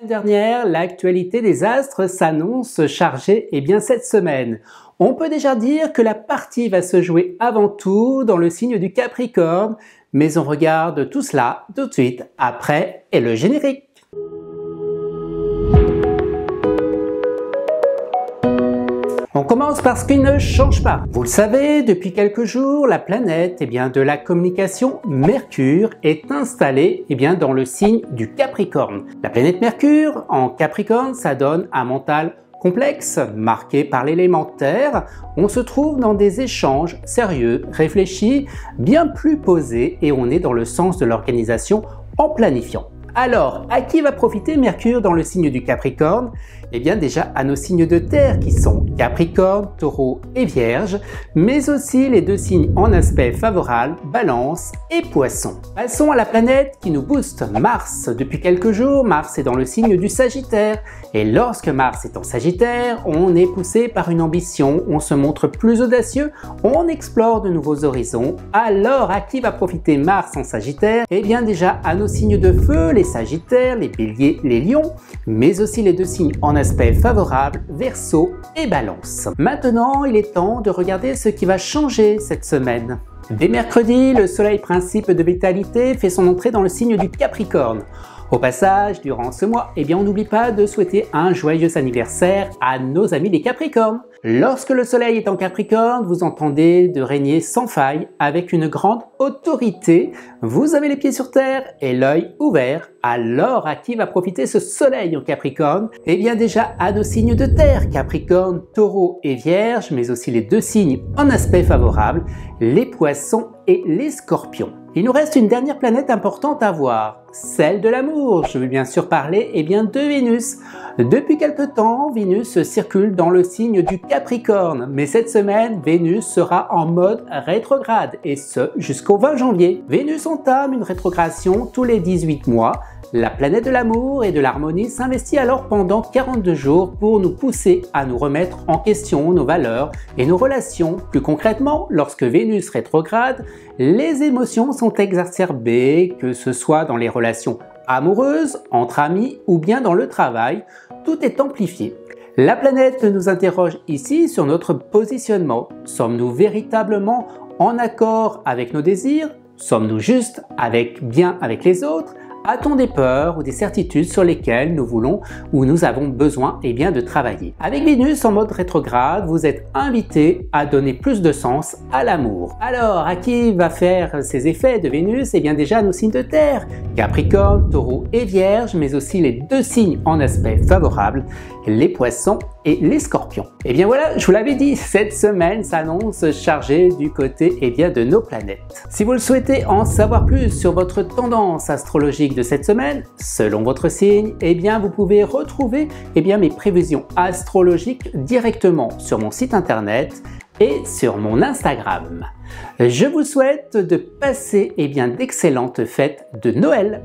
Dernière, l'actualité des astres s'annonce chargée cette semaine. On peut déjà dire que la partie va se jouer avant tout dans le signe du Capricorne, mais on regarde tout cela tout de suite après et le générique. On commence par ce qui ne change pas. Vous le savez, depuis quelques jours, la planète de la communication Mercure est installée dans le signe du Capricorne. La planète Mercure en Capricorne, ça donne un mental complexe, marqué par l'élémentaire. On se trouve dans des échanges sérieux, réfléchis, bien plus posés et on est dans le sens de l'organisation en planifiant. Alors, à qui va profiter Mercure dans le signe du Capricorne? Déjà à nos signes de terre qui sont Capricorne, Taureau et Vierge, mais aussi les deux signes en aspect favorable, Balance et Poisson. Passons à la planète qui nous booste, Mars. Depuis quelques jours, Mars est dans le signe du Sagittaire. Et lorsque Mars est en Sagittaire, on est poussé par une ambition, on se montre plus audacieux, on explore de nouveaux horizons. Alors, à qui va profiter Mars en Sagittaire? Déjà à nos signes de feu, les Sagittaires, les Béliers, les Lions, mais aussi les deux signes en aspect favorable, Verseau et Balance. Maintenant, il est temps de regarder ce qui va changer cette semaine. Dès mercredi, le soleil principe de vitalité fait son entrée dans le signe du Capricorne. Au passage, durant ce mois, on n'oublie pas de souhaiter un joyeux anniversaire à nos amis les Capricornes. Lorsque le soleil est en Capricorne, vous entendez de régner sans faille avec une grande autorité. Vous avez les pieds sur terre et l'œil ouvert. Alors, à qui va profiter ce soleil en Capricorne? Déjà à nos signes de terre, Capricorne, Taureau et Vierge, mais aussi les deux signes en aspect favorable, les Poissons et les Scorpions. Il nous reste une dernière planète importante à voir, celle de l'amour. Je veux bien sûr parler de Vénus. Depuis quelque temps, Vénus circule dans le signe du Capricorne, mais cette semaine, Vénus sera en mode rétrograde, et ce jusqu'au 20 janvier. Vénus entame une rétrogradation tous les 18 mois. La planète de l'amour et de l'harmonie s'investit alors pendant 42 jours pour nous pousser à nous remettre en question nos valeurs et nos relations. Plus concrètement, lorsque Vénus rétrograde, les émotions sont exacerbées, que ce soit dans les relations amoureuses, entre amis ou bien dans le travail, tout est amplifié. La planète nous interroge ici sur notre positionnement. Sommes-nous véritablement en accord avec nos désirs? Sommes-nous juste bien avec les autres? A-t-on des peurs ou des certitudes sur lesquelles nous voulons ou nous avons besoin de travailler? Avec Vénus en mode rétrograde, vous êtes invité à donner plus de sens à l'amour. Alors, à qui va faire ces effets de Vénus? Déjà à nos signes de terre, Capricorne, Taureau et Vierge, mais aussi les deux signes en aspect favorable, les Poissons et les Scorpions. Voilà, je vous l'avais dit, cette semaine s'annonce chargée du côté de nos planètes. Si vous le souhaitez en savoir plus sur votre tendance astrologique de cette semaine, selon votre signe, vous pouvez retrouver mes prévisions astrologiques directement sur mon site internet et sur mon Instagram. Je vous souhaite de passer d'excellentes fêtes de Noël.